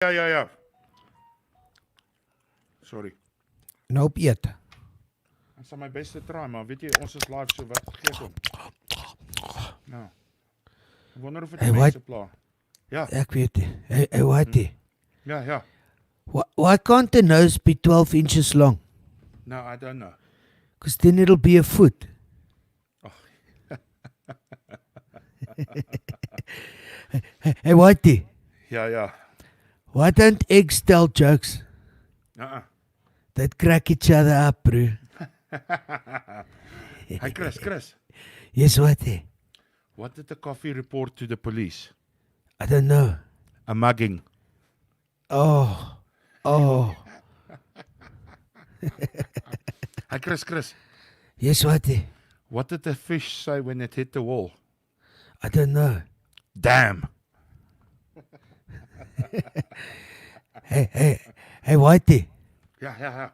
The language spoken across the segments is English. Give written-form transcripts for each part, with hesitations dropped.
Ja. Sorry. Nou op eet. Ek sal my bes te try, maar weet jy, ons is live, so wat gee ek hom? Nou. Ek wonder of dit mense pla. Ja. Ek weet nie. Hey, Whitey. Ja. Why can't the nose be 12 inches long? No, I don't know. Because then it'll be a foot. Hey, Whitey. Ja. Why don't eggs tell jokes? That crack each other up, bro. Hey, Chris. Yes, Whitey. What did the coffee report to the police? I don't know. A mugging. Oh. Hey, Chris. Yes, Whitey. What did the fish say when it hit the wall? I don't know. Damn. Hey, Whitey. Ja.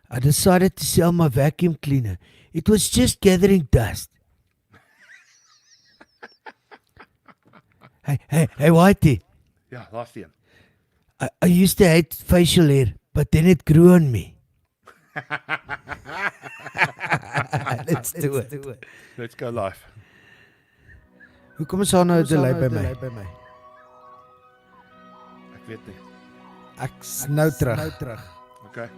I decided to sell my vacuum cleaner. It was just gathering dust. Hey, Whitey. Ja, last een. I used to hate facial hair, but then it grew on me. Let's do it. Let's go live. Hoekom is daar nou 'n delay by my? Ek weet nie. Ek's nou terug. Okay.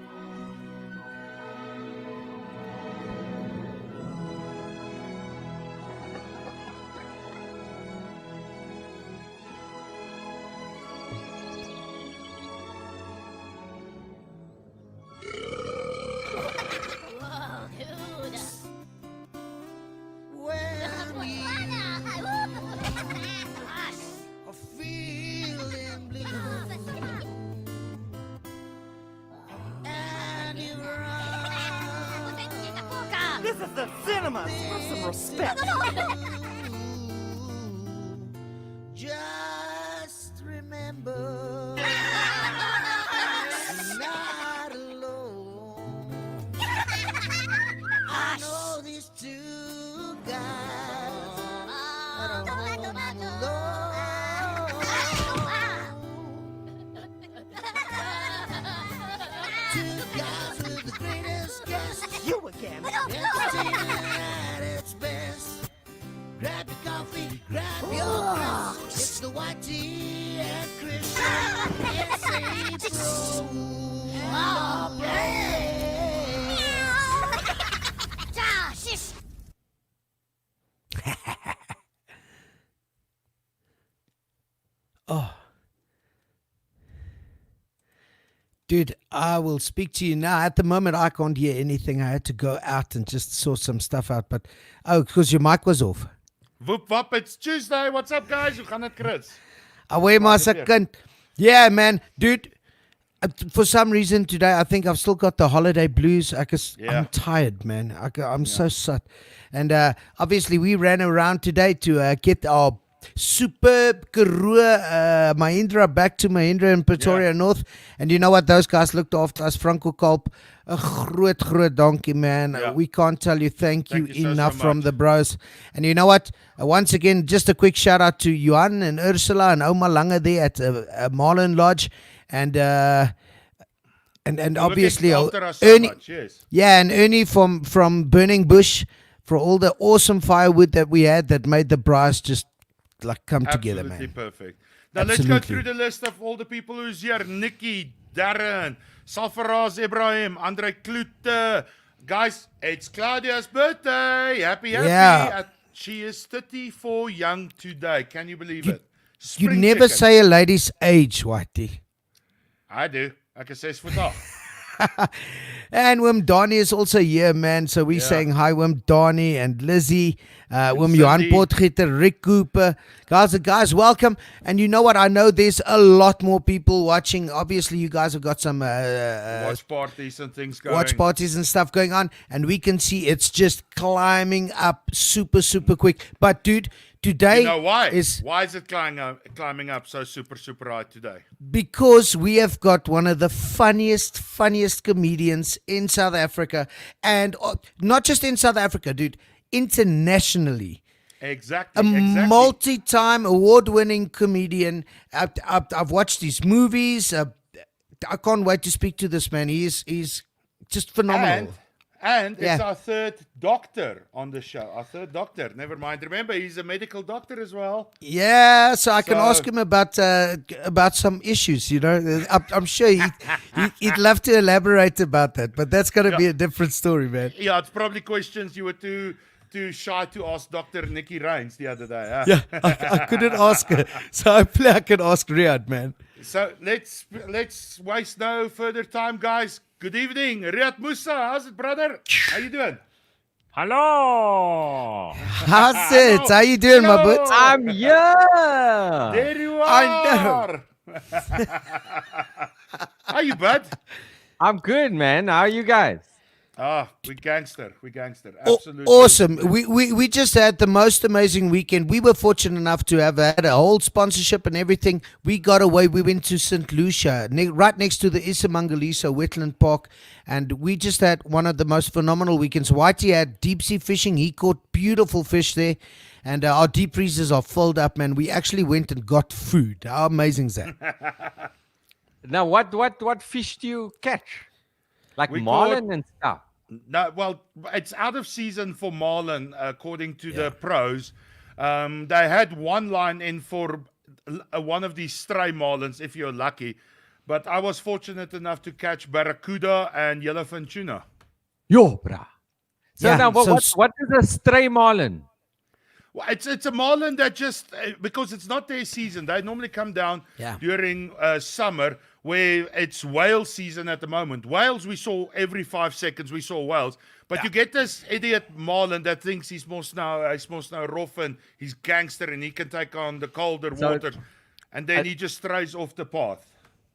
This is the cinema. Have some respect. Just remember, not alone. I know these two guys at home alone. Two guys with the greatest guest. You again. Entertaining at its best. Grab your coffee, grab your Chris. It's the white tea and Chris. It's a Oh. Dude, I will speak to you now. At the moment, I can't hear anything. I had to go out and just sort some stuff out. But, because your mic was off. Woep wap, it's Tuesday. What's up, guys? Hoe gaan dit, Chris? Away, my second. Yeah, man. Dude, for some reason today, I think I've still got the holiday blues. I'm tired, man. I'm so sad. And obviously, we ran around today to get our superb Karoo Mahindra back to Mahindra in Pretoria North. And you know what? Those guys looked after us. Franco Kolp, a groot donkey, man. We can't tell you thank you enough so from the bros. And you know what? Once again, just a quick shout out to Johan and Ursula and Oma Lange there at Marlin Lodge. And obviously Ernie, and Ernie from Burning Bush for all the awesome firewood that we had that made the brass just like come together, man. Absolutely perfect. Now let's go through the list of all the people who's here. Nikki, Darren, Salfaraz Ibrahim, Andre Klute. Guys, it's Claudia's birthday. Happy. Yeah. She is 34 young today. Can you believe it? You never say a lady's age, Whitey. I do. Ek is 6'8". And Wim Donnie is also here, man. So we're saying hi, Wim Donnie and Lizzie, Wim Johan Potgieter, Rick Cooper. Guys, welcome. And you know what? I know there's a lot more people watching. Obviously, you guys have got some watch parties and things going. Watch parties and stuff going on. And we can see it's just climbing up super quick. But, dude, today, you know why? Why is it climbing up so super high today? Because we have got one of the funniest comedians in South Africa, and not just in South Africa, dude, internationally. Exactly. A Exactly. multi-time award-winning comedian. I've watched his movies. I can't wait to speak to this man. He's just phenomenal. And it's Yeah. our third doctor on the show. Our third doctor. Never mind. Remember, he's a medical doctor as well. Yeah, so I can So- ask him about some issues. You know, I'm sure he'd love to elaborate about that, but that's going to be a different story, man. Yeah, it's probably questions you were too shy to ask Dr. Nikki Rains the other day. Huh? Yeah, I couldn't ask her, so hopefully I can ask Riaad, man. So let's waste no further time, guys. Good evening, Riaad Moosa. How's it, brother? How you doing? Hello. How's it? How you doing, my Hello. butt? I'm here. There you I are. How you, bud? I'm good, man. How are you guys? We gangster. Aw- Absolutely. Awesome. We just had the most amazing weekend. We were fortunate enough to have had a whole sponsorship and everything. We got away. We went to St. Lucia, right next to the Isamangaliso Wetland Park, and we just had one of the most phenomenal weekends. Whitey had deep sea fishing. He caught beautiful fish there, and our deep freezers are filled up, man. We actually went and got food. How amazing is that? Now, what fish do you catch? Like We marlin caught- and stuff. No, well, it's out of season for marlin, according to the pros. They had one line in for one of these stray marlins, if you're lucky. But I was fortunate enough to catch barracuda and yellowfin tuna. Yo, brah. So Yeah, now, so what is a stray marlin? Well, it's a marlin that just because it's not their season. They normally come down during summer, where it's whale season at the moment. Whales we saw every 5 seconds. We saw whales, but you get this idiot marlin that thinks he's more rough and he's gangster and he can take on the colder So- waters, and then he just strays off the path.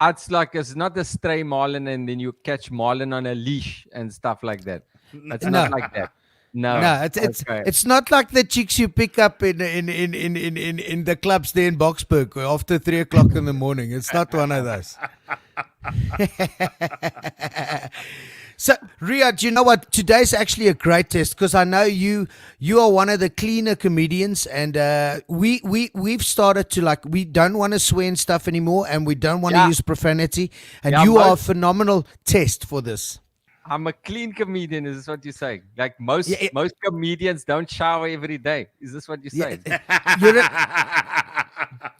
It's not a stray marlin, and then you catch marlin on a leash and stuff like that. It's No. not like that. No, No, Okay. it's not like the chicks you pick up in the clubs there in Boksburg after 3 o'clock in the morning. It's not one of those. So, Riaad, you know what? Today's actually a great test because I know you are one of the cleaner comedians, and we've started to we don't want to swear and stuff anymore, and we don't want to Yeah. use profanity, and Yeah, you are a most- phenomenal test for this. I'm a clean comedian. Is this what you're saying? Like most Yeah, most comedians don't shower every day. Is this what you're Yeah, saying?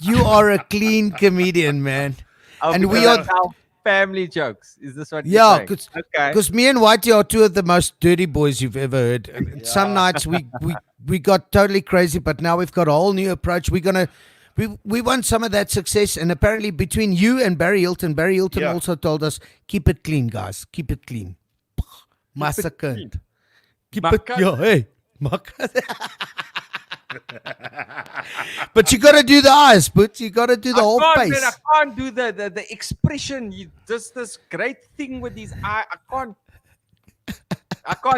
you are a clean comedian, man. And we because are- I tell family jokes. Is this what you're Yeah, saying? because Okay. me and Whitey are two of the most dirty boys you've ever heard. And some nights we got totally crazy, but now we've got a whole new approach. We want some of that success, and apparently between you and Barry Hilton Yeah. also told us, keep it clean, guys, keep it clean. Massacred. Keep it, Makkad. yeah, hey, makkad. But you got to do the eyes, but you got to do the whole Man, face. I can't do the expression. Just this great thing with his eye. I can't.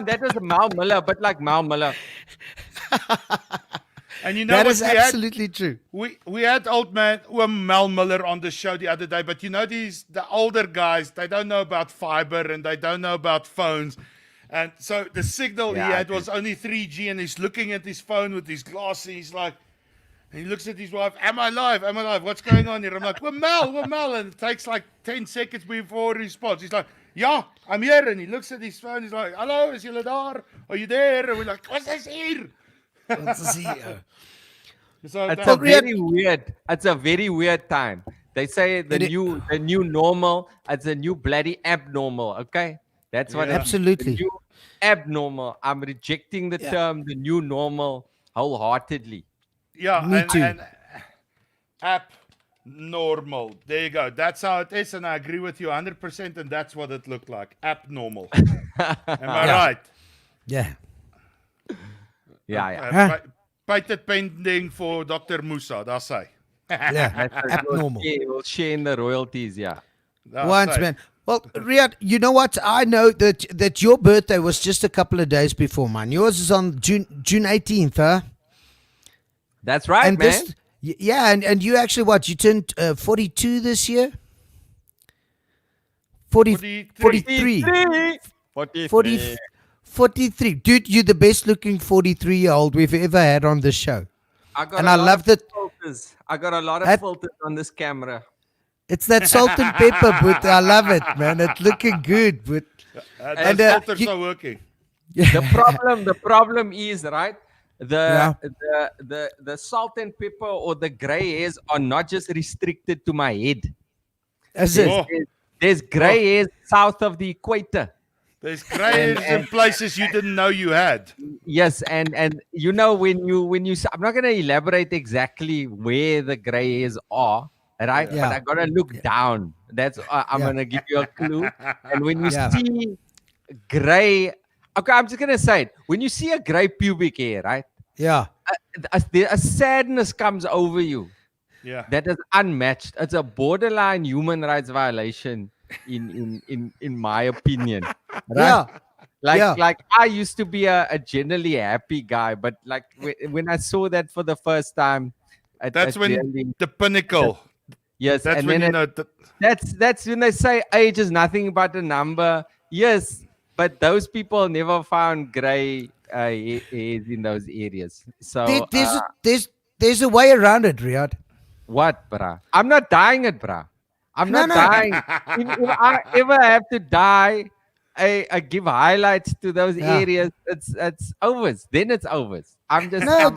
That was Mal Miller, but like Mal Miller. And you know That what is we had? absolutely true. We had old man Mel Miller on the show the other day, but you know the older guys, they don't know about fiber and they don't know about phones. And so the signal he had was only 3G, and he's looking at his phone with his glasses. He's like, and he looks at his wife, am I live? What's going on here? I'm like, we're Mel. And it takes like 10 seconds before he responds. He's like, yeah, I'm here. And he looks at his phone. He's like, hello, is you there? Are you there? And we're like, what's this here? So It's that- a very weird. It's a very weird time. They say the new normal. It's a new bloody abnormal. Okay, that's what. Yeah. it is. Absolutely. The new abnormal. I'm rejecting the term the new normal wholeheartedly. Yeah, Me too. And app normal. There you go. That's how it is, and I agree with you 100%. And that's what it looked like. App normal. Am I right? Yeah. Yeah. Patent pending for Dr. Moosa. That's say. Yeah. Abnormal. We'll share in the royalties. Yeah. Once, man. Well, Riaad, you know what? I know that your birthday was just a couple of days before mine. Yours is on June 18th, huh? That's right, And man. yeah, and you actually what? You turned 42 this year? 43. 43. 40, 43. Dude, you're the best looking 43-year-old we've ever had on the show. I got And a I lot love of that filters. I got a lot of That- filters on this camera. it's that salt and pepper, but I love it, man. It's looking good, but Those And, filters you- are working. The problem is, right? Yeah. The salt and pepper or the gray hairs are not just restricted to my head. As There's, it, Oh. there's gray hairs south of the equator. There's grays in places you didn't know you had. Yes, and you know when you I'm not gonna elaborate exactly where the gray hairs are, right? Yeah. But I gotta look down. That's I'm Yeah. gonna give you a clue. And when you Yeah. see gray, okay, I'm just gonna say it. When you see a gray pubic hair, right? yeah. A sadness comes over you Yeah. that is unmatched. It's a borderline human rights violation, in my opinion. Right? Yeah. Like I used to be a generally happy guy, but like when I saw that for the first time, That's it when really- the pinnacle. yes, That's and when then you know. that's when they say age is nothing but a number. Yes, but those people never found gray hairs in those areas. So There's a way around it, Riaad. what, bruh? I'm not dying it, bruh. I'm No, not no. dying. If I ever have to die, I give highlights to those Yeah. areas. It's overs. Then it's overs. I'm just No,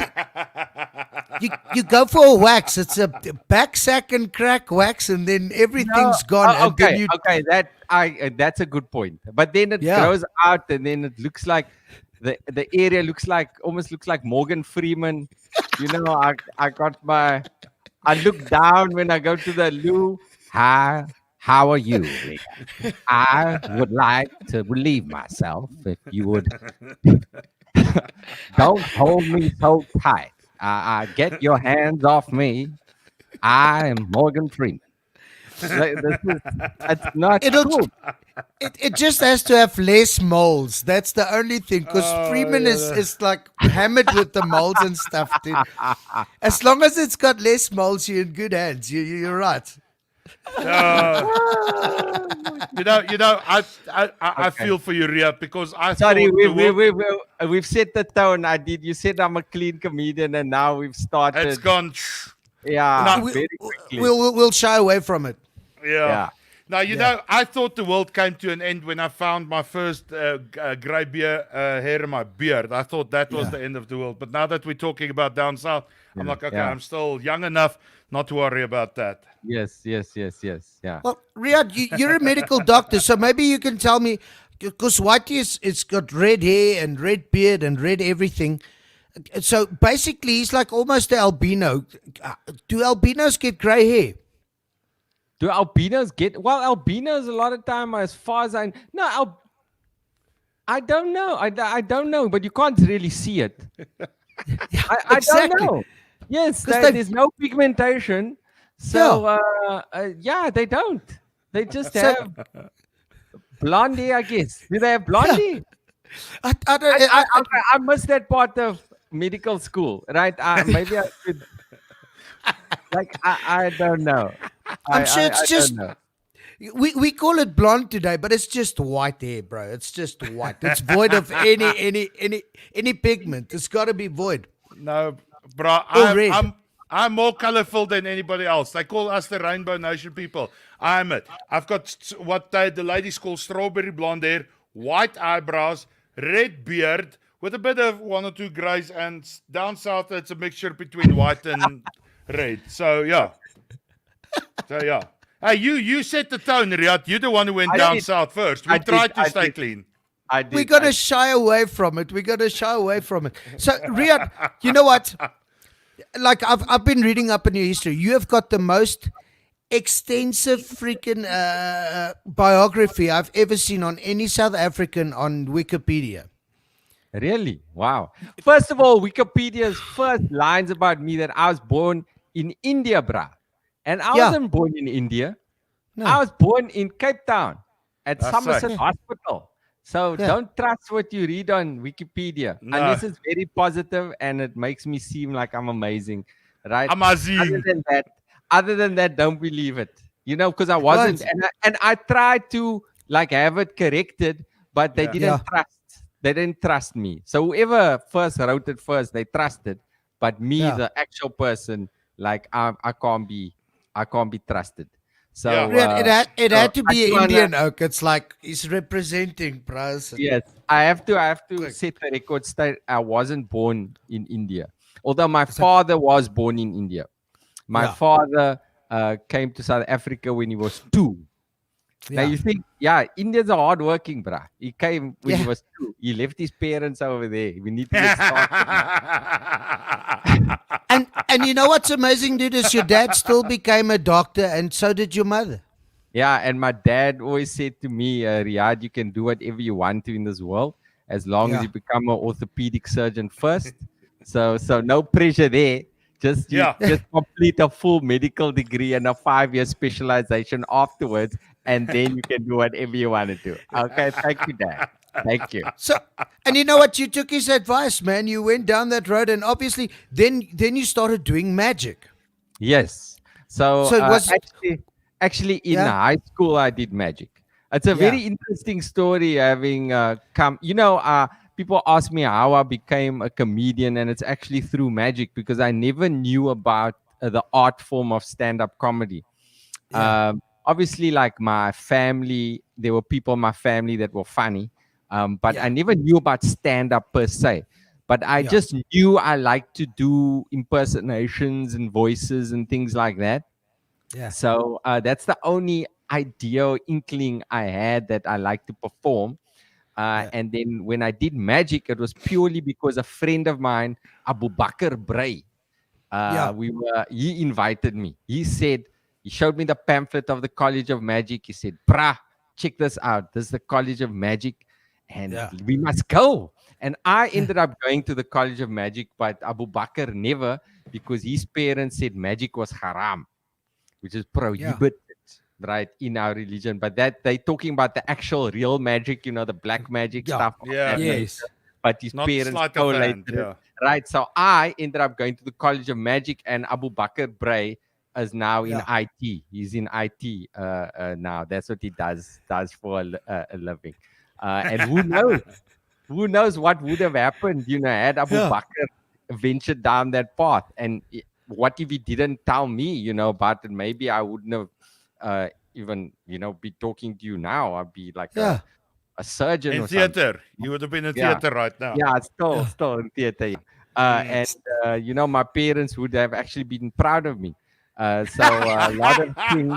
you go for a wax. It's a back sack and crack wax, and then everything's gone. Oh, And then okay, you, okay. That's a good point. But then it Yeah. grows out, and then it looks like the area almost looks like Morgan Freeman. You know, I got my. I look down when I go to the loo. Hi, how are you? Rick? I would like to relieve myself if you would. Don't hold me so tight. Get your hands off me. I am Morgan Freeman. It's not It'll- cool. it just has to have less moles. That's the only thing. Because Oh, Freeman yeah. is like hammered with the moles and stuff, dude. As long as it's got less moles, you're in good hands. You're right. I feel for you, Ria, because I Sorry, thought the world- we've set the tone. You said I'm a clean comedian, and now we've started. it's gone. Yeah, No, very quickly. We'll shy away from it. Yeah. Yeah. Now, know, I thought the world came to an end when I found my first grey hair in my beard. I thought that was the end of the world. But now that we're talking about down south, I'm like, okay, yeah. I'm still young enough not to worry about that. Yes. Yeah. Well, Riaad, you're a medical doctor, so maybe you can tell me, because Whitey it's got red hair and red beard and red everything. So basically, he's like almost an albino. Do albinos get grey hair? Do albinos get? Well, albinos a lot of time, as far as I don't know. I don't know, but you can't really see it. I exactly. don't know. Yes, 'Cause there's no pigmentation. So yeah, they don't. They just So- have blondie, I guess. Do they have blondie? I don't. I missed that part of medical school, right? Maybe I should. Like I don't know. I'm sure it's I just- don't know. We call it blonde today, but it's just white hair, bro. It's just white. It's void of any pigment. It's got to be void. No, bro, Oh, red. I'm more colorful than anybody else. They call us the Rainbow Nation people. I'm it. I've got what the ladies call strawberry blonde hair, white eyebrows, red beard, with a bit of one or two grays, and down south it's a mixture between white and red. So yeah. Hey, you set the tone, Riaad. You're the one who went I down did. south first. We I did, tried to I stay did. clean. I did. We got to shy away from it. So, Riaad, you know what? Like I've been reading up on your history. You have got the most extensive freaking biography I've ever seen on any South African on Wikipedia. Really? Wow. First of all, Wikipedia's first lines about me that I was born in India, brah. And I Yeah. wasn't born in India. No. I was born in Cape Town at That's Somerset right. Hospital. So Yeah. don't trust what you read on Wikipedia No. unless it's very positive and it makes me seem like I'm amazing, right? Amazing. Other than that, don't believe it. You know, because I wasn't, Right. and I tried to like have it corrected, but they Yeah. didn't Yeah. trust. they didn't trust me. So whoever first wrote it first, they trusted. But me, Yeah. the actual person, like I can't be trusted. Yeah. So, Rian, it so had to I be just an wanna, Indian oak. It's like he's representing bros. yes, I have to Quick. set the record straight. I wasn't born in India, although my father was born in India. My Yeah. father came to South Africa when he was 2. Now Yeah. you think, yeah, Indians are hardworking, bruh. He came when he Yeah. was 2. He left his parents over there. We need to get started now. And you know what's amazing, dude, is your dad still became a doctor, and so did your mother. Yeah, and my dad always said to me, Riaad, you can do whatever you want to in this world as long as Yeah. you become an orthopedic surgeon first. So no pressure there. Just you Yeah. just complete a full medical degree and a 5-year specialization afterwards, and then you can do whatever you want to do. Okay, thank you, Dad. Thank you. So, and you know what? You took his advice, man. You went down that road, and obviously, then you started doing magic. Yes. So So it was, actually in yeah, high school I did magic. It's a yeah, very interesting story having come. People ask me how I became a comedian, and it's actually through magic because I never knew about the art form of stand-up comedy. yeah, Obviously, like my family, there were people in my family that were funny, but I yeah, never knew about stand-up per se. But I yeah, just knew I liked to do impersonations and voices and things like that. yeah, So that's the only idea or inkling I had that I like to perform. yeah, And then when I did magic, it was purely because a friend of mine, Abu Bakr Bray, yeah, he invited me. He showed me the pamphlet of the College of Magic. He said, "Brah, check this out. This is the College of Magic, and yeah, we must go." And I yeah, ended up going to the College of Magic, but Abu Bakr never, because his parents said magic was haram, which is yeah, prohibited, right, in our religion. But that they talking about the actual real magic, the black magic yeah. stuff of Yeah. that Yes. nature. But his Not parents sleight of collated hand. it, Yeah. right? So I ended up going to the College of Magic, and Abu Bakr Bray is now in Yeah. IT. He's in IT now. That's what he does for a living. And who knows? Who knows what would have happened, had Abu Yeah. Bakr ventured down that path. And what if he didn't tell me, about it? Maybe I wouldn't have even, be talking to you now. I'd be like Yeah. a surgeon In or something. theater. You would have been in Yeah. theater right now. Yeah, still, Yeah. still in theater. Yeah. Mm. And, my parents would have actually been proud of me. So a lot of things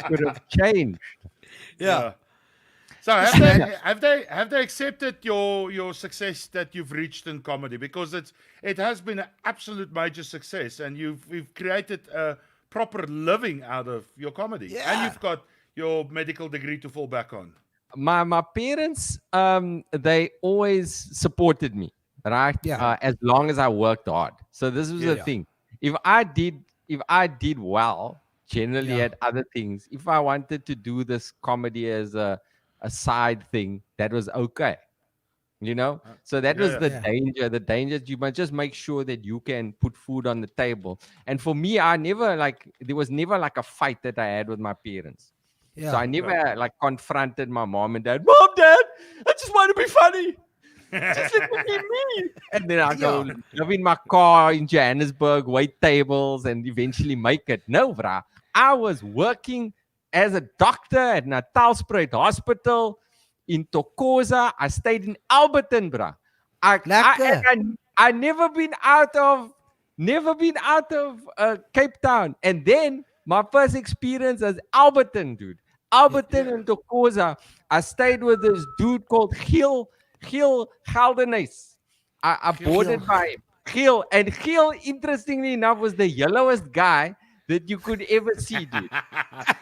could have changed. Yeah. So have Listen, they have they accepted your success that you've reached in comedy? Because it has been an absolute major success, and you've created a proper living out of your comedy, and Yeah. you've got your medical degree to fall back on. My parents, they always supported me, right? Yeah. As long as I worked hard. So this was the Yeah. thing. If I did well, generally Yeah. at other things, if I wanted to do this comedy as a side thing, that was okay. So that Yeah, was yeah. the Yeah. danger. The danger is you must just make sure that you can put food on the table. And for me, there was never like a fight that I had with my parents. So Yeah. I never like confronted my mom and dad. Mom, dad, I just want to be funny. Just let me be me. And then I go Yeah. live in my car in Johannesburg, wait tables, and eventually make it. No, brah. I was working as a doctor at Natalspruit Hospital in Tokoza. I stayed in Alberton, brah. Lekker. I never been out of Cape Town. And then my first experience as Alberton, dude. Alberton and Tokoza. I stayed with this dude called Giel Geldenhuys. I boarded by him. Giel. And Giel, interestingly enough, was the yellowest guy that you could ever see, dude.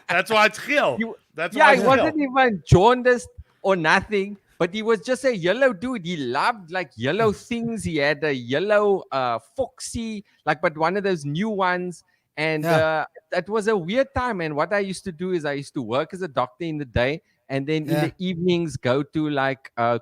That's why it's Gil. You- That's Yeah, why he it's wasn't Gil. even jaundiced or nothing, but he was just a yellow dude. He loved like yellow things. He had a yellow Foxy, but one of those new ones. And Yeah. that was a weird time. And what I used to do is I used to work as a doctor in the day, and then in Yeah. the evenings go to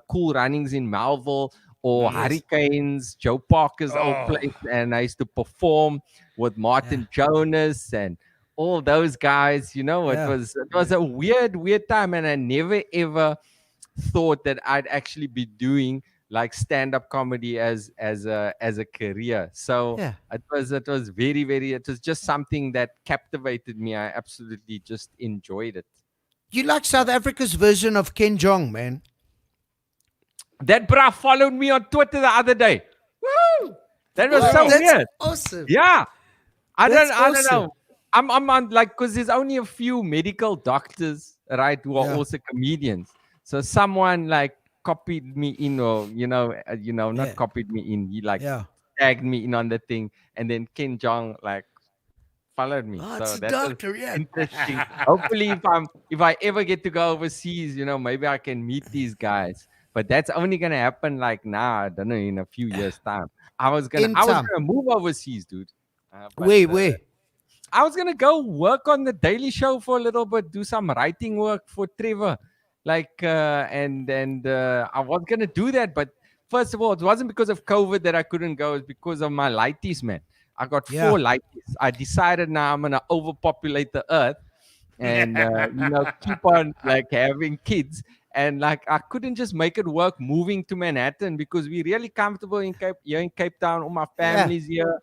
cool runnings in Melville or Yes. Hurricanes, Joe Parker's old Oh. place, and I used to perform with Martin Jonas and all those guys. Yeah. It was a weird time, and I never ever thought that I'd actually be doing like stand-up comedy as a career. So Yeah. it was very, very, it was just something that captivated me. I absolutely just enjoyed it. You like South Africa's version of Ken Jong, man. That bra followed me on Twitter the other day. Woo! That was so That's weird. awesome. Yeah. I That's don't awesome. know. I'm on, like, because there's only a few medical doctors, right, who are Yeah. also comedians. So someone like copied me in, or not Yeah. copied me in. He like Yeah. tagged me in on the thing, and then Ken Jong like followed me. Oh, So it's a that doctor, was yeah. interesting. Hopefully, if I ever get to go overseas, maybe I can meet these guys. But that's only gonna happen like now. I don't know, in a few years' time. I was In gonna time. move overseas, dude. But Wait. I was gonna go work on the Daily Show for a little bit, do some writing work for Trevor, and I was gonna do that. But first of all, it wasn't because of COVID that I couldn't go. It's because of my lighties, man. I got Yeah. 4 lighties. I decided now I'm gonna overpopulate the earth, and keep on like having kids. And like I couldn't just make it work moving to Manhattan because we're really comfortable in Cape Town. All my Yeah. family's here.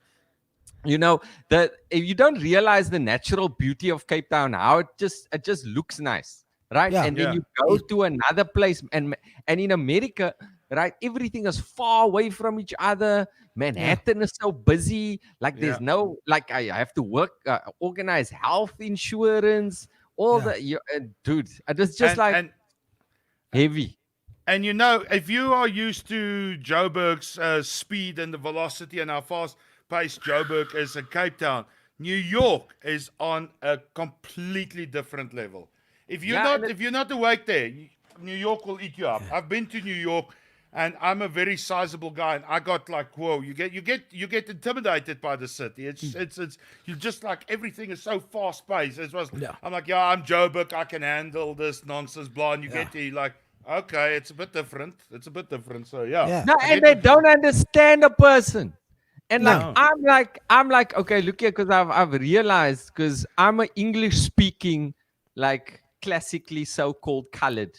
That if you don't realize the natural beauty of Cape Town, how it just looks nice, right? Yeah. And then Yeah. you go to another place, and in America, right, everything is far away from each other. Manhattan is so busy, like Yeah. there's no, like, I have to work, organize health insurance, all Yeah. dude, it was just like And heavy. if you are used to Joburg's speed and the velocity and how fast paced Joburg is in Cape Town, New York is on a completely different level. Yeah, and If you're not awake there, New York will eat you up. I've been to New York, and I'm a very sizable guy, and I got like, whoa, you get intimidated by the city. It's you just like everything is so fast paced. Yeah. I'm like, yeah, I'm Joburg, I can handle this nonsense, blah. And you get to like, okay, it's a bit different. So yeah. Yeah. No, I and get they what you don't mean. understand a person. And like No. I'm like, okay, look here, because I've realized, because I'm an English speaking, like classically so-called colored.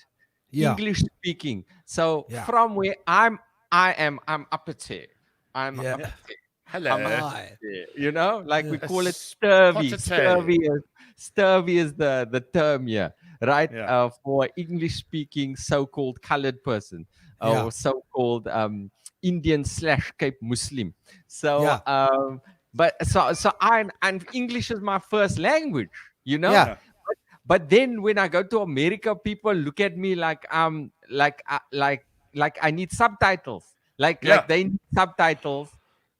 Yeah. English speaking. So Yeah. from where I'm upper tier. I'm Yeah. upper tier. Hello. I'm upper Aye. tier, like we A call it spotted scurvy. tail. Scurvy is the term here, right? Yeah. For English speaking so-called colored person, Yeah. or so-called Indian / Cape Muslim. So Yeah. but so and English is my first language, Yeah. but then when I go to America, people look at me like like I need subtitles. Like Yeah. they need subtitles,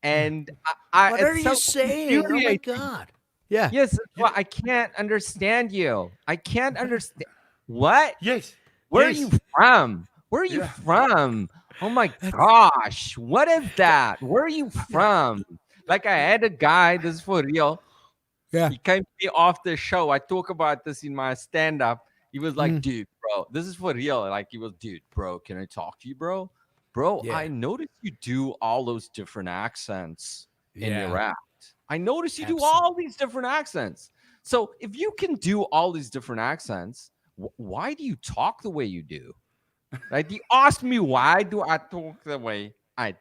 and I What it's are you so saying? Oh my infuriating. God. Yeah. Yes, well, I can't understand you. I can't understand. What? Yes. Where are Yes. you from? Where are you Yeah. from? Oh my gosh, what is that? Where are you from? Like I had a guy, this is for real. Yeah. He came to me after the show. I talk about this in my stand-up. He was like, Mm. dude, bro, this is for real. Like he was, dude, bro, can I talk to you, bro? Bro, Yeah. I noticed you do all those different accents in Yeah. your act. I noticed you do Absolutely. all these different accents. So if you can do all these different accents, why do you talk the way you do? Right? He asked me, why do I talk the way and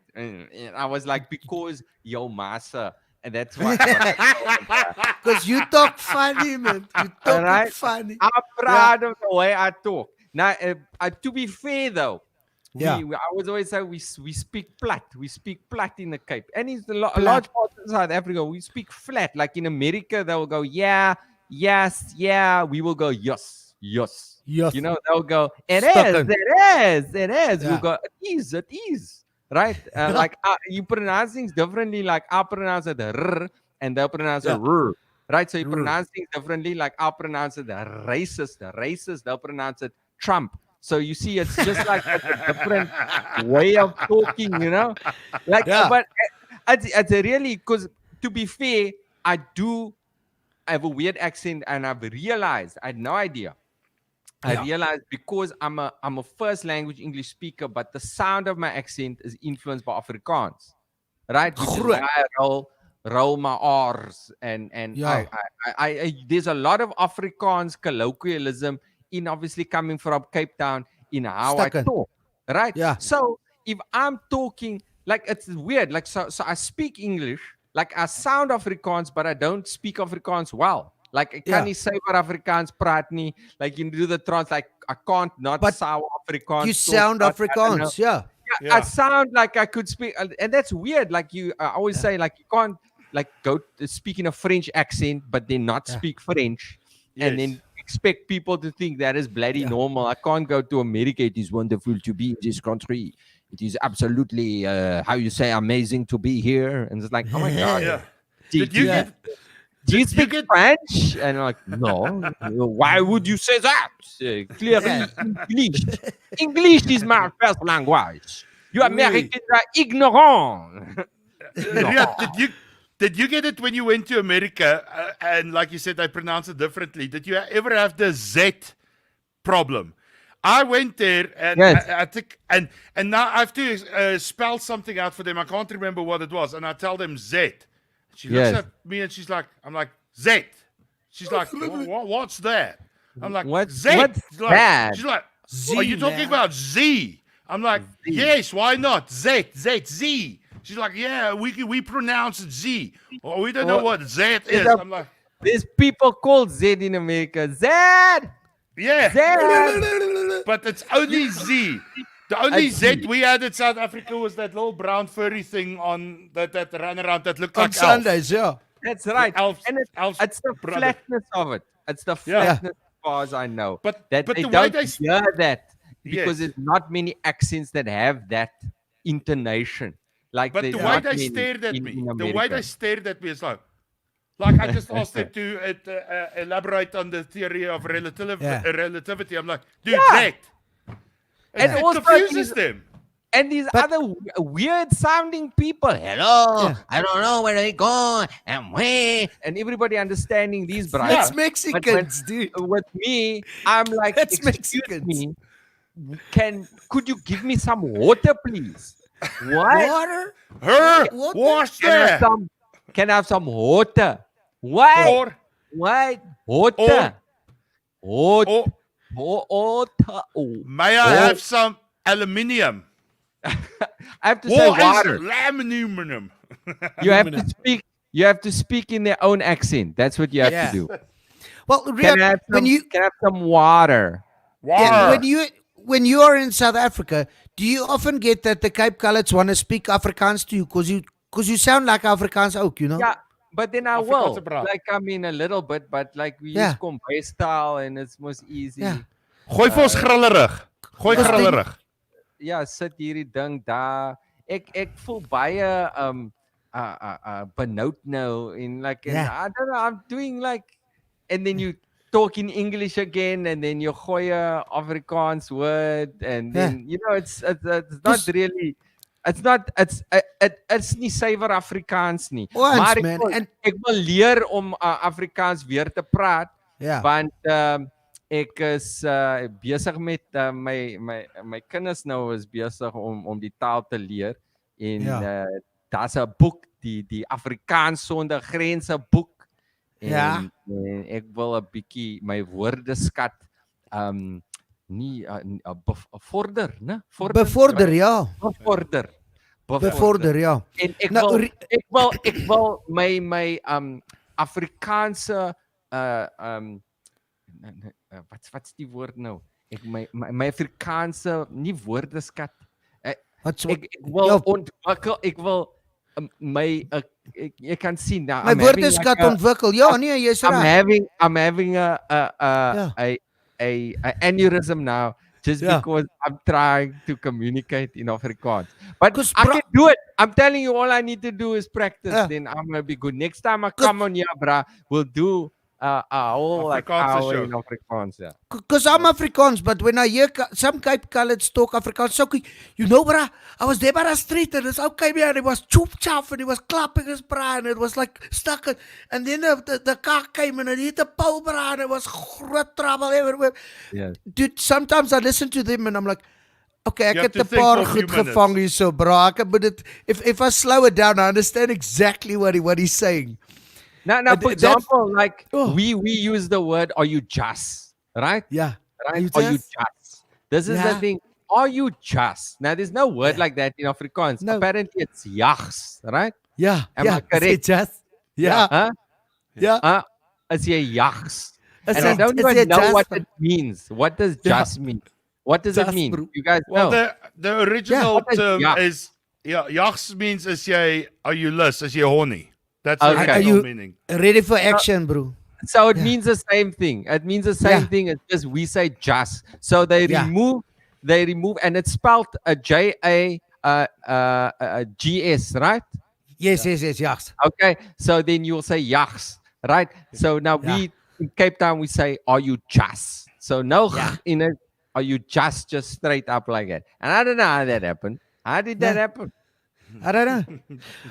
I was like, because yo massa. And that's why. Because you talk funny, man. You talk All right. it funny. I'm proud of the way I talk. Now, to be fair though, Yeah. I was always say we speak plat. We speak plat in the Cape, and it's a large Plat. part of South Africa. We speak flat. Like in America, they will go yeah, yes, yeah. We will go yes, yes. Yes. They'll go it Stucken. is. We'll Yeah. go it is. Right? Like you pronounce things differently. Like I pronounce it r, and they'll pronounce it Yeah. r. Right? So you R. pronounce things differently. Like I'll pronounce it racist. The racist, they'll pronounce it Trump. So you see, it's just like a different way of talking, Like, Yeah. but it's a really, because to be fair, I have a weird accent, and I've realized I had no idea. I Yeah. realized because I'm a first language English speaker, but the sound of my accent is influenced by Afrikaans, right? Which is Groot. why I roll my R's, and Yeah. I there's a lot of Afrikaans colloquialism in, obviously, coming from Cape Town in how Stuck I in. talk, right? Yeah. So if I'm talking, like, it's weird. Like, so I speak English, like I sound Afrikaans, but I don't speak Afrikaans well. Like, I Yeah. can't say wat Afrikaans praat nie. Like, you do the trans, like, I can't not But sound Afrikaans. You talk, sound but I don't know. Afrikaans, yeah. Yeah, I sound like I could speak, and that's weird. Like, I always say, like, you can't like go to speak in a French accent, but then not speak French, and then expect people to think that is bloody normal. I can't go to America. It is wonderful to be in this country. It is absolutely how you say amazing to be here, and it's like, oh my god. Yeah. Did you you get- do you did you speak get- French? And I'm like, no. Why would you say that? Clearly, English. English is my first language. You Americans are ignorant. Riaad, did you get it when you went to America and like you said they pronounce it differently? Did you ever have the Z problem? I went there and Yes. I think and now I have to spell something out for them. I can't remember what it was, and I tell them Z. She looks Yes. at me and she's like, I'm like, Z. She's like, what's that? I'm like, What's Z. She's like, that? She's like, Z, are you talking man. about Z? I'm like, yes, why not? Z. She's like, yeah, we pronounce it Z. Oh, we don't know what Z is. a- I'm like, There's people called Z in America. Z! yeah. Z! But it's only Z. The only Z we had in South Africa was that little brown furry thing on that ran around that looked On like elf. Sundays, yeah. That's right. Elf's- And Elf's it's the brother. flatness of it. It's the flatness as far as I know. But that the they way don't they hear that because Yes. there's not many accents that have that intonation. Like But there's the way not they many stared at in me, the way America. they stared at me is like I just asked them to elaborate on the theory of relativity. I'm like, dude, Yeah. Z. And It also confuses these- them. And these other weird sounding people, hello, I don't know where they go and where, and everybody understanding these brothers. That's Mexicans, dude. With me, I'm like, That's excuse Mexicans. me, could you give me some water, please? What? Water? What's Can I have that? some water? What? Or What? Water. Water. or Water. Oh. may I have some aluminium? I have to say What water. is aluminium? You have to speak. You have to speak in their own accent. That's what you have Yeah. to do. Well, Can I Riaad, have when some water? yeah, Water. when you are in South Africa, do you often get that the Cape Coloureds want to speak Afrikaans to you because you sound like Afrikaans ook, you know? Yeah, but then I Afrikaanse will. praat. Like, I mean, a little bit, but like we Yeah. use Kombuis style and it's most easy. Yeah. Gooi vir ons grillerig. Gooi Dis ding- grillerig. Ja, sit hierdie ding daar. Ek voel baie benoud nou en like and Yeah. I don't know, I'm doing like, and then you talk in English again and then you gooi 'n Afrikaans word and then you know it's not really it's nie suiwer Afrikaans nie. Once, Maar man, and- ek wil leer om Afrikaans weer te praat Yeah. want ek is besig met my kinders nou is besig om die taal te leer en Ja. daar's 'n boek die Afrikaans sonder grense boek Ja. en ek wil 'n bietjie my woordeskat nie bevorder, né? Bevorder, ja. Bevorder. Ja. En Nou, ek wil my Afrikaanse wat's die woord nou? Ek my Afrikaanse nie woordeskat. Wat's Ek wil ja. ontwikkel. Ek wil jy kan sien nou. My woordeskat ontwikkel. Ja, nee, jy's reg. I'm having a aneurysm now just Yeah. because I'm trying to communicate in Afrikaans. But 'Cause I bro- can do it. I'm telling you, all I need to do is practice. Yeah. Then I'm gonna be good. Next time I come on here, bruh, we'll do a whole like Afrikaanse hour show. in Afrikaans. Yeah. Because I'm Afrikaans, but when I hear some Cape Coloureds talk Afrikaans, so you know, bruh, I was there by the street and it's okay, man. It was choop chaff and he was clapping his bra and it was like stuck. And then the car came and it hit the pole, bruh, and it was groot trouble everywhere. Yes. Dude, sometimes I listen to them and I'm like, okay, ek You het have 'n to think paar for a few goed gevang minutes. hierso, bro. Ek moet dit if I slow it down, I understand exactly what he's saying. Now, for that's- example, like Oh. we use the word "are you just?" Right? Yeah. Right? you Are you just? just? This is the Yeah. thing. Are you just? Now, there's no word Yeah. like that in Afrikaans. No. Apparently, it's jags, right? Yeah. Am I Yeah. Is it correct? just? Yeah. Yeah. Huh? Yeah. Is jy jags? Is And I it don't is even it know what just? it means. What does Yeah. just mean? What does it Just, mean? bro. You guys Well, know? the original What is term jag? is jags means are you lust, is jy horny. That's the Okay. Are original you meaning. ready for action, bro? So it Yeah. means the same thing. It means the same Yeah. thing. It's just we say just. So they Yeah. remove, and it's spelled a J-A-G-S, right? Yes. Yes. Yes. Yes. Okay. So then you'll say jags, right? So now Yeah. we in Cape Town we say, are you just? So no Yeah. in it. Are you just straight up like that? And I don't know how that happened. How did that Yeah. happen? I don't know.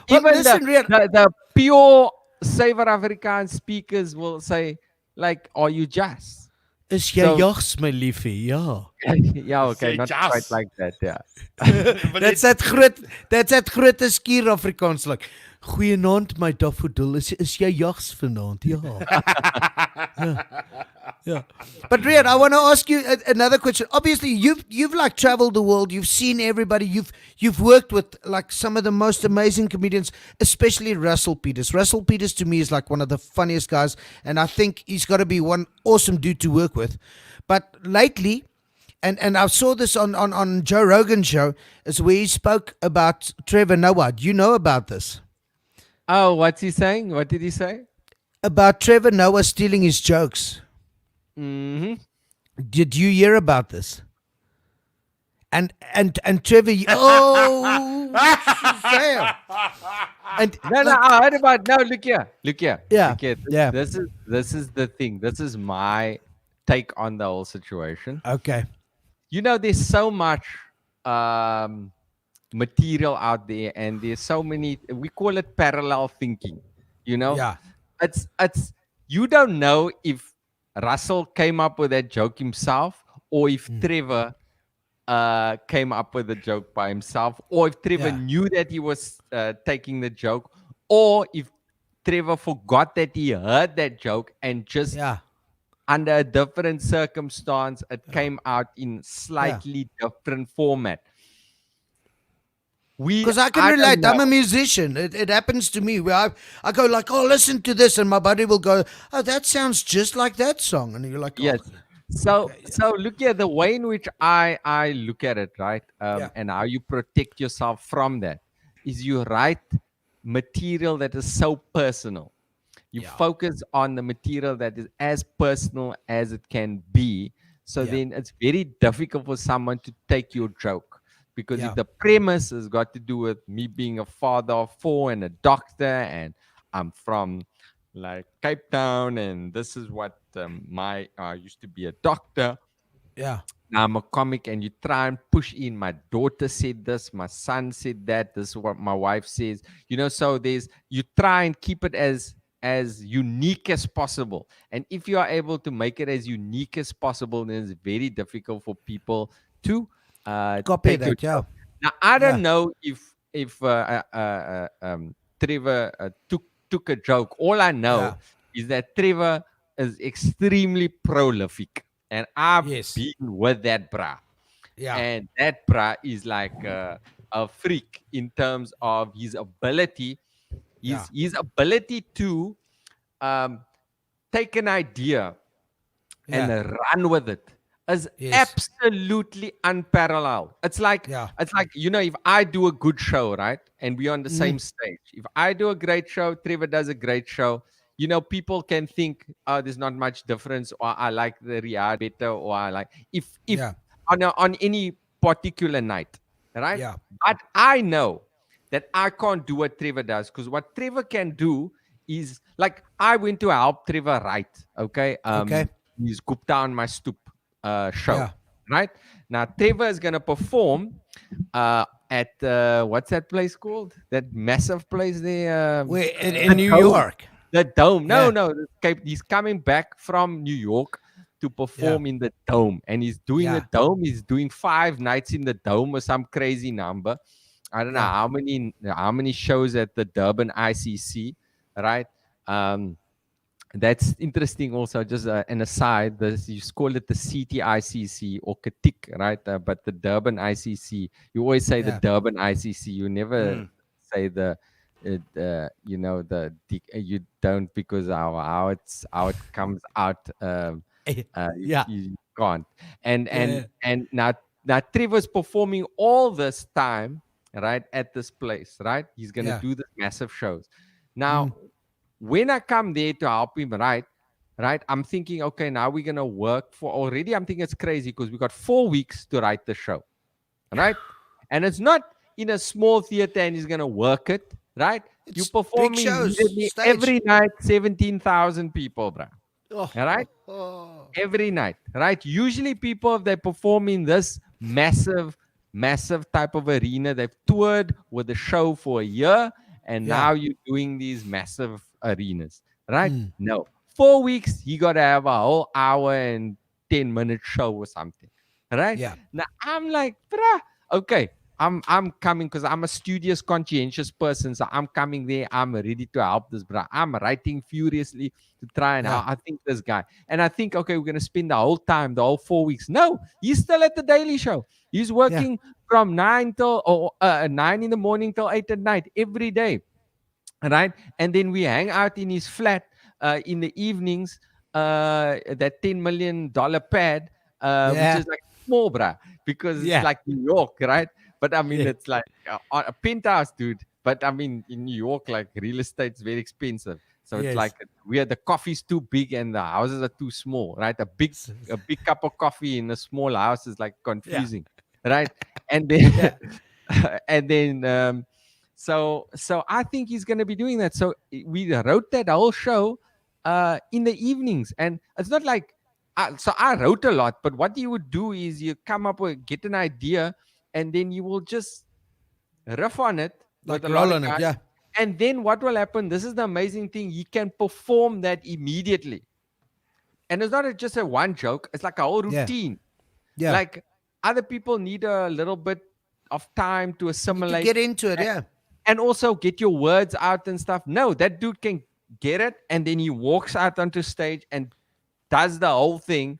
Well, Even listen, Riaad. the pure Saver Afrikaans speakers will say, like, are you just? Is jy So- jags, my liefie? Ja. Yeah, okay, Say not just. quite like that, yeah. But That's that groot skuur Afrikaans like. Goeienaand my daffodil. Is jy jags vanaand? Ja. Yeah. But Riaad, I want to ask you another question. Obviously, you've like traveled the world. You've seen everybody. You've worked with like some of the most amazing comedians, especially Russell Peters. Russell Peters to me is like one of the funniest guys, and I think he's got to be one awesome dude to work with. But lately, and I saw this on Joe Rogan's show, is where he spoke about Trevor Noah. Do you know about this? Oh, what's he saying? What did he say? About Trevor Noah stealing his jokes. Mm-hmm. Did you hear about this? And Trevor, oh, Sam. And No, I heard about. No, look here. Yeah, Look here. yeah. This is the thing. This is my take on the whole situation. Okay. You know, there's so much material out there, and there's so many. We call it parallel thinking. You know, Yeah. it's you don't know if Russell came up with that joke himself, or if Trevor came up with the joke by himself, or if Trevor Yeah. knew that he was taking the joke, or if Trevor forgot that he heard that joke and just Yeah. under a different circumstance, it came out in slightly different format. Because I can don't relate. I'm know. a musician. It happens to me where I go like, oh, listen to this, and my buddy will go, oh, that sounds just like that song, and you're like, oh, Yes. So look at the way in which I look at it, right? Yeah. And how you protect yourself from that is you write material that is so personal. You focus on the material that is as personal as it can be. So then it's very difficult for someone to take your joke. Because if the premise has got to do with me being a father of 4 and a doctor, and I'm from like Cape Town, and this is what I used to be a doctor. yeah, Now I'm a comic, and you try and push in. My daughter said this, my son said that. This is what my wife says. You know, so you try and keep it as unique as possible. And if you are able to make it as unique as possible, then it's very difficult for people to copy take your that. Yeah, Now I don't know if Trevor took a joke. All I know is that Trevor is extremely prolific, and I've Yes. been with that brah. yeah, And that brah is like a freak in terms of his ability, his ability to take an idea and run with it is Yes. absolutely unparalleled. It's like you know, if I do a good show, right, and we're on the same stage, if I do a great show, Trevor does a great show, you know, people can think, oh, there's not much difference, or I like the Riaad better, or I like if on any particular night, right? Yeah. But I know that I can't do what Trevor does, because what Trevor can do is, like, I went to help Trevor write, okay? He's Gupta on my stoop show, Yeah. right? Now Trevor is gonna perform at what's that place called? That massive place there. Where in New Dome. York. The Dome. Yeah. No, he's coming back from New York to perform in the Dome, and he's doing the Dome. He's doing 5 nights in the Dome or some crazy number. I don't know how many shows at the Durban ICC, right? That's interesting. Also, just an aside, this you call it the CTICC or Katik, right? But the Durban ICC, you always say the Yeah. Durban ICC. You never Mm. say you don't, because how it comes out. Yeah. You can't. And Yeah. now Trevor's performing all this time, right, at this place, right? He's gonna Yeah. do this massive shows. Now, Mm. when I come there to help him, right, I'm thinking, okay, now we're gonna work for already. I'm thinking it's crazy because we got 4 weeks to write the show, right? And it's not in a small theater and he's gonna work it, right? You It's big perform shows, immediately stage. every night, 17,000 people, bro. Oh, All right, oh, oh. every night, right? Usually, people, if they perform in this massive type of arena, they've toured with the show for a year, and Yeah. now you're doing these massive arenas, right? Mm. No, 4 weeks, you got to have a whole hour and 10-minute show or something, right? Yeah. Now I'm like, bruh, okay. I'm coming because I'm a studious, conscientious person. So I'm coming there. I'm ready to help this, bruh. I'm writing furiously to try and Yeah. I think this guy. And I think, okay, we're gonna spend the whole time, the whole 4 weeks. No, he's still at the Daily Show. He's Yeah. working from 9 in the morning till 8 at night every day, right? And then we hang out in his flat in the evenings. That $10 million pad, which Yeah. is like small, bruh, because it's Yeah. like New York, right? But I mean, Yeah. it's like a penthouse, dude. But I mean, in New York, like real estate's very expensive. So it's Yes. like the coffee's too big and the houses are too small, right? A big cup of coffee in a small house is like Yeah. confusing, right? And then Yeah. and then so I think he's going to be doing that. So we wrote that whole show in the evenings, and it's not like so I wrote a lot, but what you would do is you come up with get an idea, and then you will just riff on it with Like a lot roll of on it. guys. Yeah. And then what will happen? This is the amazing thing. You can perform that immediately. And it's not just a one joke, it's like a whole Yeah. routine. Yeah. Like other people need a little bit of time to You need to assimilate get into it. Yeah. and also get your words out and stuff. No, that dude can get it, and then he walks out onto stage and does the whole thing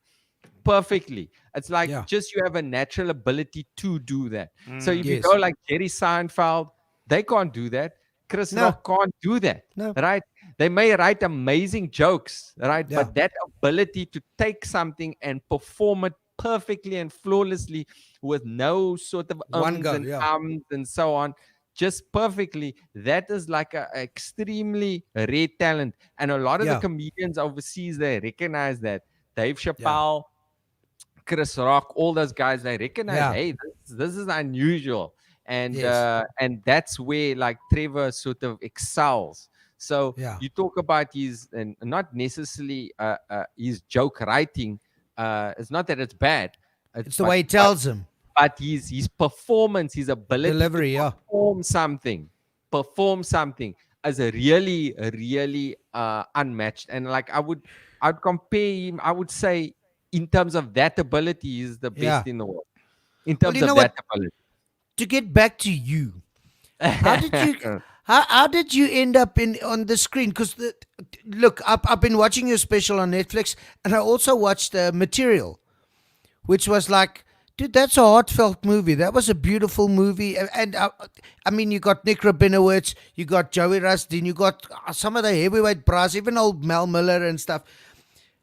perfectly. It's like Yeah. just you have a natural ability to do that. So if you Yes. go like Jerry Seinfeld, they can't do that. Chris No. Rock can't do that, No. right? They may write amazing jokes, right? Yeah. But that ability to take something and perform it perfectly and flawlessly with no sort of One go. and Yeah. and so on, just perfectly, that is like a extremely rare talent. And a lot of the Yeah. comedians overseas, they recognize that. Dave Yeah. Chappelle, Chris Rock, all those guys, they recognize, Yeah. hey, this is unusual. Yes. And that's where like Trevor sort of excels. So Yeah. you talk about his, and not necessarily his joke writing. It's not that it's bad. It's the way he tells him. But his performance, his ability Delivery. to Yeah. perform something as a really unmatched. And like I'd compare him, I would say, in terms of that ability, he's the Yeah. best in the world. In Well, terms you know of what? that ability. To get back to you, how did you how did you end up in on the screen? Because look, I've been watching your special on Netflix, and I also watched Material, which was like, dude, that's a heartfelt movie. That was a beautiful movie, and I mean, you got Nick Rabinowitz, you got Joey Rasdin, you got some of the heavyweight brass, even old Mel Miller and stuff.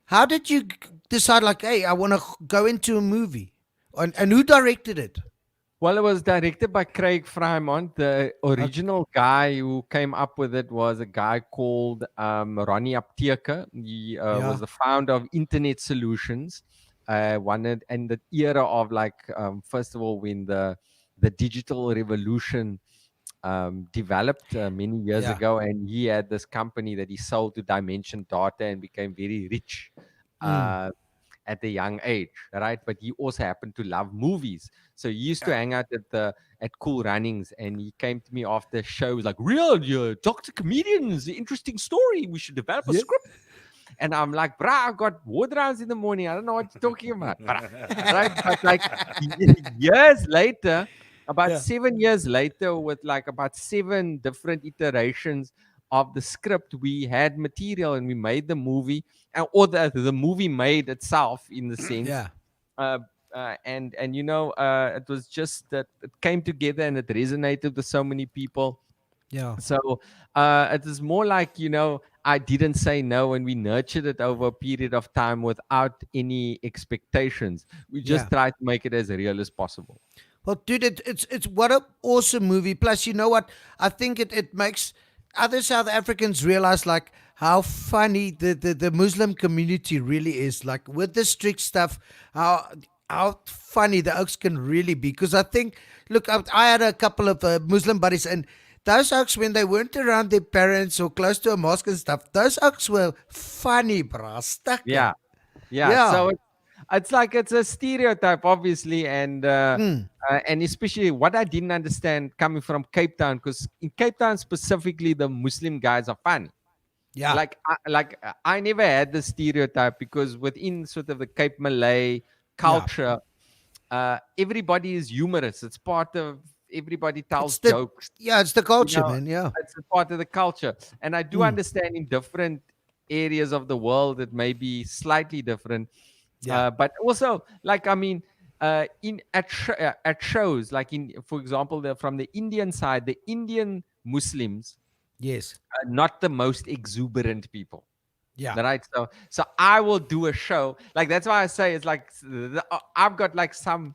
How did you decide, like, hey, I want to go into a movie, and who directed it? Well, it was directed by Craig Frymont. The original guy who came up with it was a guy called Ronnie Apteker. He Yeah. was the founder of Internet Solutions. Wanted and the era of like first of all when the digital revolution developed many years Yeah. ago, and he had this company that he sold to Dimension Data and became very rich. Mm. At a young age, right? But he also happened to love movies. So he used to hang out at Cool Runnings, and he came to me after the show. He was like, "Real, you're Dr. Comedians, interesting story. We should develop a script." And I'm like, "Bruh, I've got ward rounds in the morning. I don't know what you're talking about." Right? But like years later, about 7 years later, with like about 7 different iterations of the script, we had material and we made the movie, or the movie made itself in the sense. Yeah. Uh, and it was just that it came together and it resonated with so many people. Yeah. So it is more like, I didn't say no, and we nurtured it over a period of time without any expectations. We just Yeah. tried to make it as real as possible. Well, dude, it's what an awesome movie. Plus, you know what? I think it makes other South Africans realize like how funny the Muslim community really is. Like with the strict stuff, how funny the oaks can really be. Because I think, look, I had a couple of Muslim buddies, and those oaks, when they weren't around their parents or close to a mosque and stuff, those oaks were funny, bro. Stuck. Yeah. Yeah. So it's like it's a stereotype, obviously, and especially what I didn't understand coming from Cape Town, because in Cape Town specifically, the Muslim guys are funny. Yeah. I never had the stereotype, because within sort of the Cape Malay culture, everybody is humorous. It's part of everybody tells jokes. Yeah, it's the culture, man. Yeah. It's a part of the culture, and I do understand in different areas of the world it may be slightly different. Yeah. But also, like, I mean, at shows, like for example, from the Indian side, the Indian Muslims Yes. are not the most exuberant people. Yeah. Right. So I will do a show. Like, that's why I say it's like I've got like some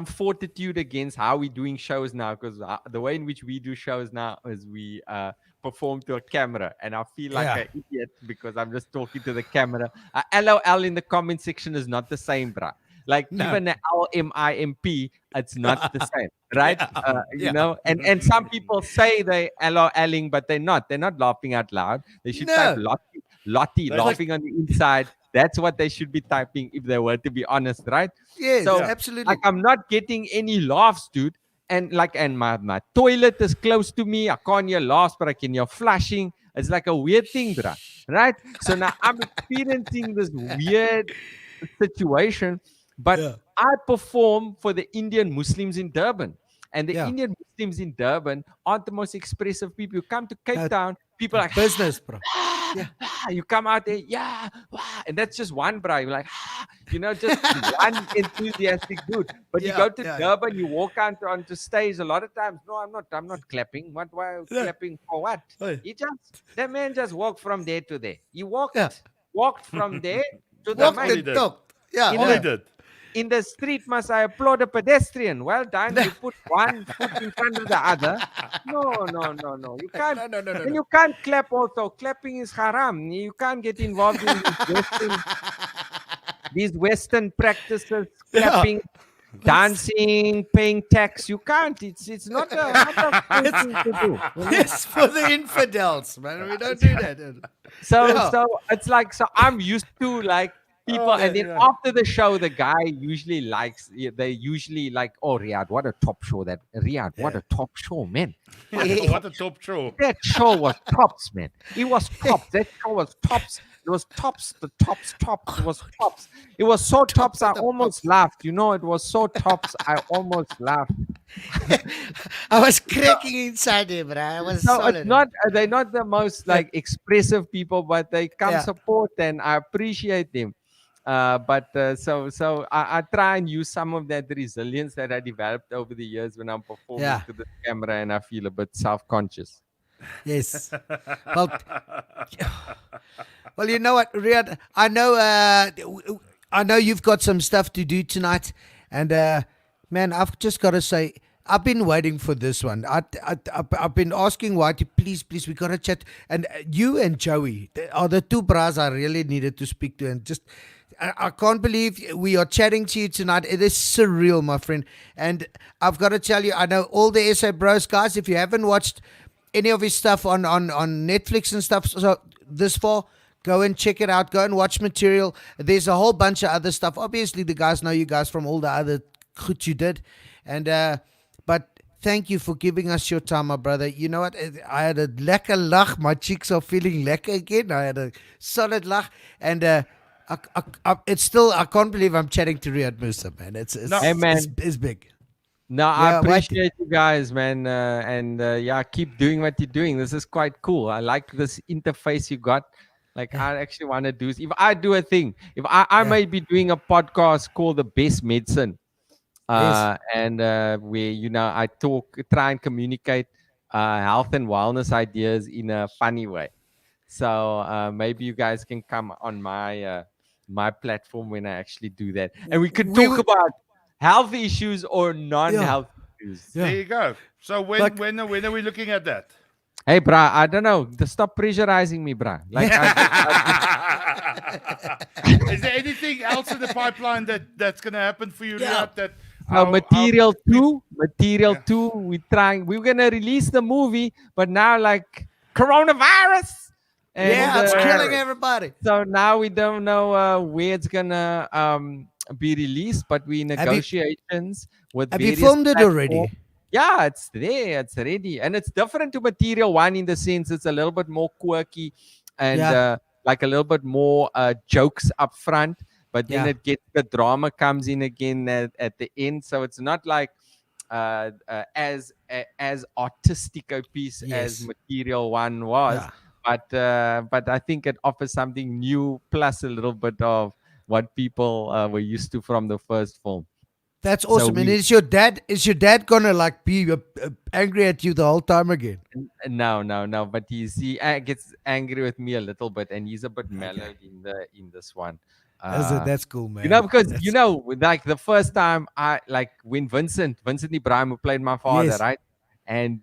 fortitude against how we're doing shows now, because the way in which we do shows now is we perform to a camera, and I feel like an idiot because I'm just talking to the camera. LOL in the comment section is not the same, bruh. Like, even the LMIMP, it's not the same, right? You know, and some people say they LOLing, but they're not. They're not laughing out loud. They should type Lottie laughing on the inside. That's what they should be typing if they were to be honest, right? Yes, So, absolutely. like, I'm not getting any laughs, dude. And my toilet is close to me. I can't hear laughs, but I can hear flashing. It's like a weird thing, bruh. Right? So now I'm experiencing this weird situation, but I perform for the Indian Muslims in Durban. And the Indian Muslims in Durban aren't the most expressive people. You come to Cape Town, people are like, business, bro. you come out there, and that's just one, bro. You're like, just one enthusiastic dude. But you go to Durban, you walk onto stage. A lot of times, no, I'm not clapping. Why clapping for what? That man just walked from there to there. He walked from there to the mic. All he did. In the street, must I applaud a pedestrian? Well done. You put one foot in front of the other. No. You can't. And you can't clap also. Clapping is haram. You can't get involved in these Western practices. Clapping, dancing, paying tax. You can't. It's not a good thing to do. Yes, for the infidels, man. We don't do that. So it's like, so I'm used to like people, and then after the show, the guy usually like, oh, Riaad, what a top show what a top show, man. What a top show. That show was tops, man. It was tops. That show was tops. It was tops. The tops. It was tops. It was so tops, I almost laughed. It was so tops, I almost laughed. I was cracking inside him, bro. I was solid. They're not the most like expressive people, but they come support, and I appreciate them. So I try and use some of that resilience that I developed over the years when I'm performing to the camera, and I feel a bit self-conscious. Yes. Well, you know what, Riaad? I know you've got some stuff to do tonight, and man, I've just got to say, I've been waiting for this one. I've been asking Whitey, please, we got to chat. And you and Joey are the two bras I really needed to speak to, and just. I can't believe we are chatting to you tonight. It is surreal, my friend. And I've got to tell you, I know all the SA Bros guys, if you haven't watched any of his stuff on Netflix and stuff so this far, go and check it out. Go and watch material. There's a whole bunch of other stuff. Obviously, the guys know you guys from all the other good you did. And but thank you for giving us your time, my brother. You know what? I had a lekker lach. My cheeks are feeling lekker again. I had a solid lach. And it's still, I can't believe I'm chatting to Riaad Moosa, man. It's big. No, I Yeah, what? appreciate you guys, man, and yeah, keep doing what you're doing. This is quite cool. I like this interface you got. Like, I actually want to do. If I do a thing, if I Yeah. may be doing a podcast called The Best Medicine, Yes. and where I try and communicate health and wellness ideas in a funny way. So maybe you guys can come on my platform when I actually do that, and we could We talk would. about health issues or Yeah. non-health issues. Yeah. There you go. So Like- when are we looking at that? Hey, brah, I don't know. Stop pressurizing me, brah. Like, Is there anything else in the pipeline that's gonna happen for you, Yeah. Riaad? That Material peop- 2, Material Yeah. 2. We're gonna release the movie, but now like coronavirus, and Yeah, it's killing Coronavirus. everybody. so now we don't know where it's gonna be released, but we Have you- negotiations with Have you various filmed it platforms. already? Yeah, it's there, it's ready, and it's different to Material 1 in the sense it's a little bit more quirky and Yeah. like a little bit more jokes up front, but then Yeah. the drama comes in again at the end, so it's not like as artistic a piece as Yes. Material 1 was, Yeah. but I think it offers something new plus a little bit of what people were used to from the first film. That's So awesome. And we is your dad gonna like be angry at you the whole time again? No. But gets angry with me a little bit, and he's a bit mellowed in this one. That's cool, man. Because That's- like the first time I like when Vincent Ibrahim, who played my father, Yes. right? And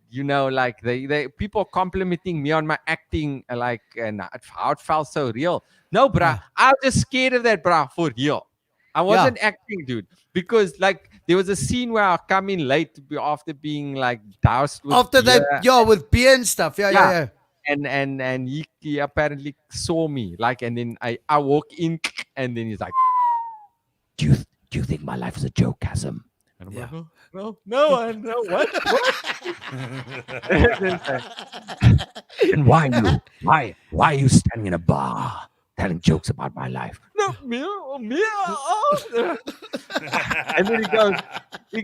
like they people complimenting me on my acting, like, and how it felt so real. No, bruh, Yeah. I was just scared of that, bruh, for real. I wasn't acting, dude, because like there was a scene where I come in late after being like doused with After beer, that, with beer and stuff. Yeah. Yeah. and he apparently saw me, like, and then I walk in, and then he's like, do you think my life is a joke, Chasm? And I'm like, "Oh, no, I know what." And why are you standing in a bar telling jokes about my life? No, me. And then he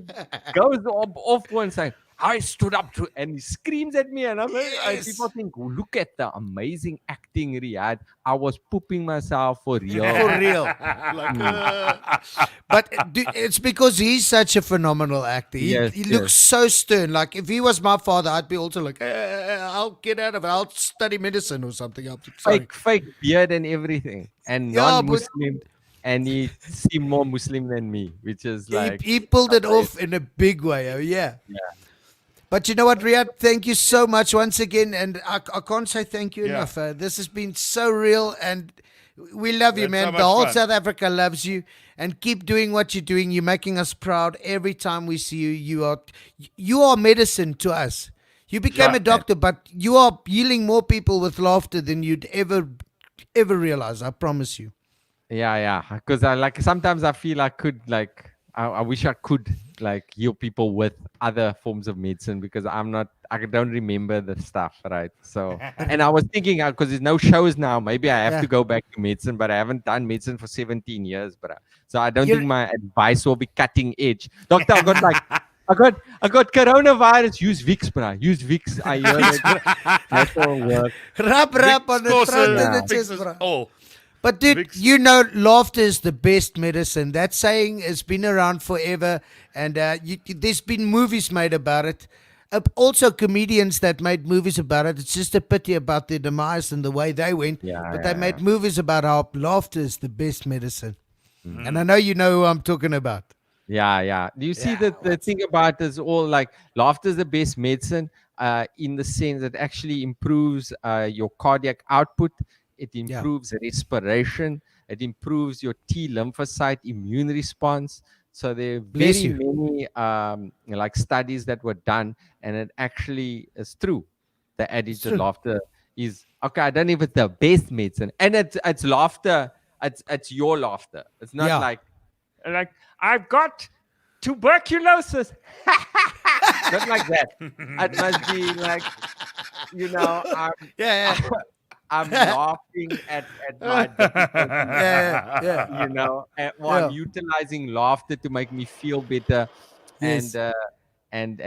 goes off one side. I stood up to, and he screams at me, and I'm like, and people think, "Oh, look at the amazing acting, Riaad. I was pooping myself for real." For real. But it's because he's such a phenomenal actor. Yes, He looks so stern. Like if he was my father, I'd be also like, I'll get out of it. I'll study medicine or something. Sorry. Fake beard and everything, and Yeah, non-Muslim, and he seemed more Muslim than me, which is like He pulled it off in a big way. Oh, yeah. But you know what, Riaad? Thank you so much once again. And I can't say thank you enough. This has been so real. And we love you, We had man. so The much whole fun. South Africa loves you. And keep doing what you're doing. You're making us proud every time we see you. You are medicine to us. You became a doctor, but you are healing more people with laughter than you'd ever realize. I promise you. Yeah. Because sometimes I feel I could I wish I could like heal people with other forms of medicine, because I don't remember the stuff, right? So, and I was thinking, because there's no shows now, maybe I have to go back to medicine, but I haven't done medicine for 17 years, bro. So I don't think my advice will be cutting edge. Doctor, I got coronavirus. Use Vicks, bro. Use Vicks. I hear it. That will work. Rap on the Course, throat and the chest, fixes bro. all. But dude, Vicks. you know, laughter is the best medicine. That saying has been around forever, and there's been movies made about it. Also, comedians that made movies about it. It's just a pity about their demise and the way they went. But they made movies about how laughter is the best medicine. And I know you know who I'm talking about. Yeah. Do you see that the thing about is all like laughter is the best medicine in the sense that actually improves your cardiac output. It improves respiration. It improves your T lymphocyte immune response. So there are very many like studies that were done, and it actually is true. The adage that laughter is okay. I don't know if it's the best medicine, and it's laughter. It's your laughter. It's not like I've got tuberculosis. Not like that. It must be like, I'm laughing at my difficulties. I'm utilizing laughter to make me feel better. Yes. and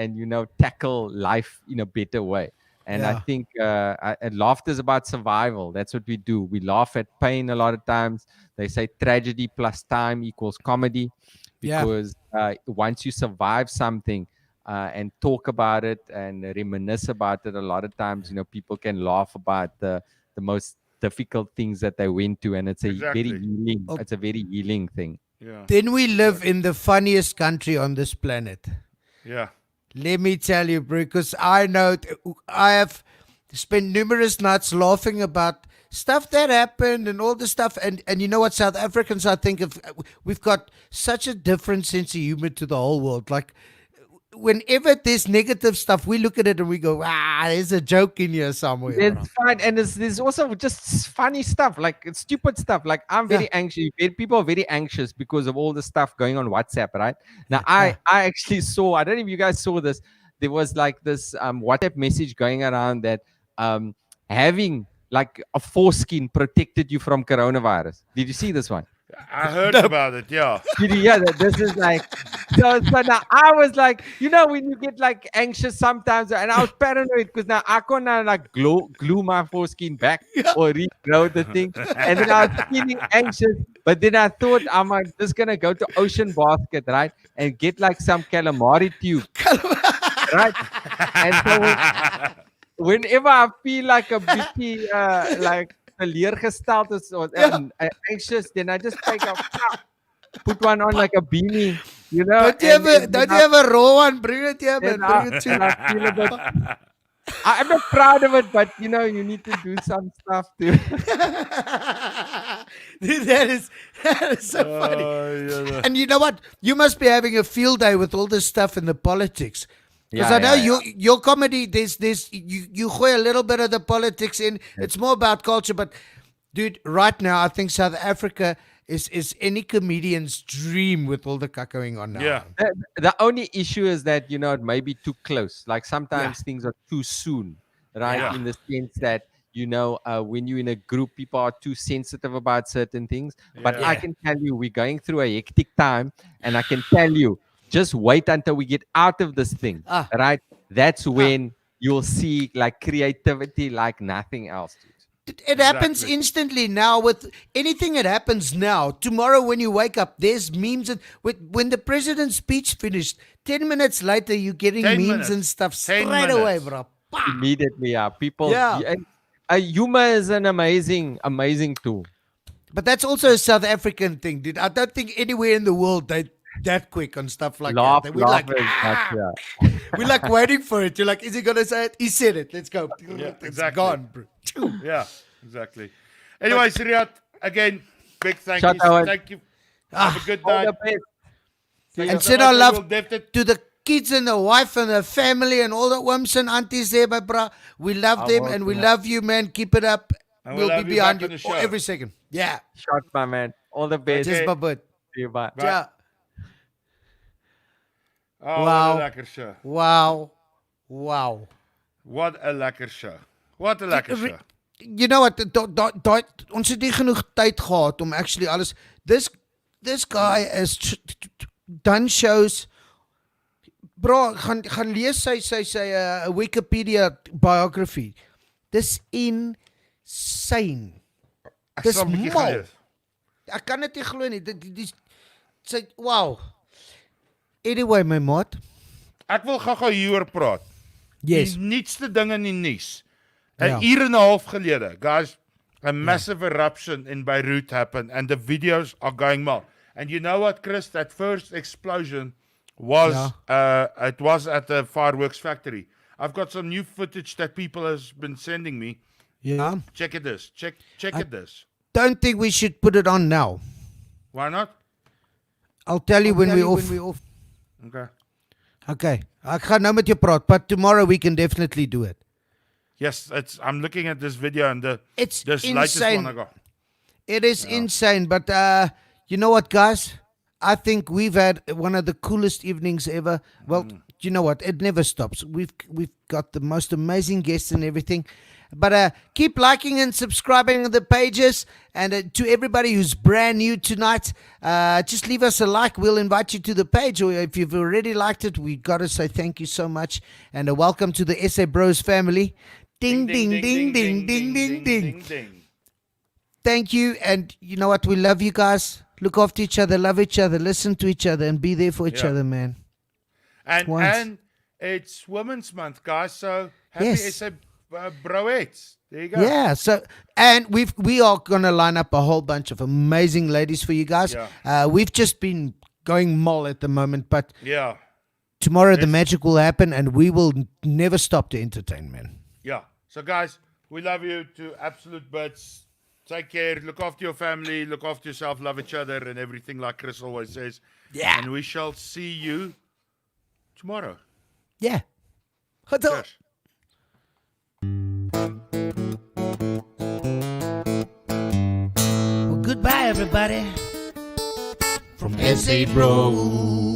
tackle life in a better way. And I Yeah. think and laughter is about survival. That's what we do. We laugh at pain a lot of times. They say tragedy plus time equals comedy, Yeah. because once you survive something and talk about it and reminisce about it, a lot of times people can laugh about the most difficult things that they went to, and it's a very Exactly. healing. Oh. It's a very healing thing. Yeah. Then we live in the funniest country on this planet. Yeah. Let me tell you, bro, because I know I have spent numerous nights laughing about stuff that happened and all the stuff. And you know what, South Africans, I think we've got such a different sense of humor to the whole world. Like, whenever there's negative stuff, we look at it and we go, there's a joke in here somewhere. bro." It's fine, and there's also just funny stuff, like it's stupid stuff. Like I'm very anxious. People are very anxious because of all the stuff going on WhatsApp, right? Now, I actually saw. I don't know if you guys saw this. There was like this WhatsApp message going around that having like a foreskin protected you from coronavirus. Did you see this one? I heard about it. Yeah. Did you hear that? This is like so now I was like, when you get like anxious sometimes, and I was paranoid because now I can't now like glue my foreskin back or regrow the thing, and then I was feeling anxious. But then I thought I'm just gonna go to Ocean Basket, right, and get like some calamari tube, right, and so whenever I feel like a bietjie like teleurgesteld is or anxious, then I just take put one on like a beanie, Don't you have a raw one? Bring it here, man. and I, Bring it and to I feel a bit. I'm not proud of it, but you need to do some stuff too. Dude, that is so funny. Yeah. And you know what? You must be having a field day with all this stuff in the politics. Because I know your comedy, there's you gooi a little bit of the politics in. It's more about culture, but dude, right now I think South Africa is any comedian's dream with all the cut going on now. Yeah. The only issue is that it may be too close. Like sometimes things are too soon, right? Yeah. In the sense that when you're in a group, people are too sensitive about certain things. But I can tell you, we're going through a hectic time, and I can tell you, just wait until we get out of this thing, right? That's when you'll see like creativity like nothing else. It happens instantly now with anything that happens now. Tomorrow when you wake up, there's memes. And when the president's speech finished, 10 minutes later, you're getting 10 memes minutes. and stuff 10 straight away, minutes. bro. Immediately, people. Yeah. Humor is an amazing tool. But that's also a South African thing, dude. I don't think anywhere in the world they that quick on stuff like that. We're like, we're like waiting for it. You're like, is he gonna say it? He said it. Let's go. Yeah, It's exactly. gone, bro. Yeah, exactly. Anyways, Riaad, again, big thank Shout you. out. Thank you. Have a good All night. the best. Thank And you so send much. our We love will definitely- to the kids and the wife and the family and all the ooms and aunties there, my bro. We love them and we love you, man. Keep it up. And We'll we'll be have you behind back you on the show. every second. Yeah. Shot, my man. All the best. Just my bud. See you, bye. Bye. Yeah. Oh, Wow. what a lekker show. Wow. Wow. What a lekker show. What a lekker show. You know what? Ons het nie genoeg tyd gehad om actually alles. This guy has done shows. Bro, gaan lees sy Wikipedia biography. Dis insane. Ek Dis sal 'n bietjie mal. gaan lees. Ek kan dit nie glo nie. Sy wow. Anyway, my maat. Ek wil gou hieroor praat. Yes. Die nuutste ding in die nuus. Ja. 'n uur en 'n half gelede, guys, a massive eruption in Beirut happened and the videos are going mal. And you know what, Chris? That first explosion was it was at the fireworks factory. I've got some new footage that people has been sending me. Yeah. Check it this. Check it this. Don't think we should put it on now. Why not? I'll tell you when we're off. Okay. Okay. Ek gaan nou met jou praat, but tomorrow we can definitely do it. Yes, I'm looking at this video and It's this latest insane. one I got. It is insane, but you know what, guys? I think we've had one of the coolest evenings ever. Well, you know what? It never stops. We've got the most amazing guests and everything. But keep liking and subscribing to the pages. And to everybody who's brand new tonight, just leave us a like. We'll invite you to the page. Or if you've already liked it, we got to say thank you so much. And welcome to the SA Bros family. Ding, ding, ding, ding, ding, ding, ding. Thank you. And you know what? We love you guys. Look after each other, love each other, listen to each other, and be there for each other, man. And it's Women's Month, guys. So happy SA Broettes. There you go. Yeah. So, and we are gonna line up a whole bunch of amazing ladies for you guys. Yeah. We've just been going mall at the moment, but Yeah. tomorrow the magic will happen, and we will never stop to entertain, man. Yeah. So, guys, we love you to absolute bits. Take care. Look after your family. Look after yourself. Love each other and everything, like Chris always says. Yeah. And we shall see you tomorrow. Yeah. Cheers. Well, goodbye, everybody. From SA Bros.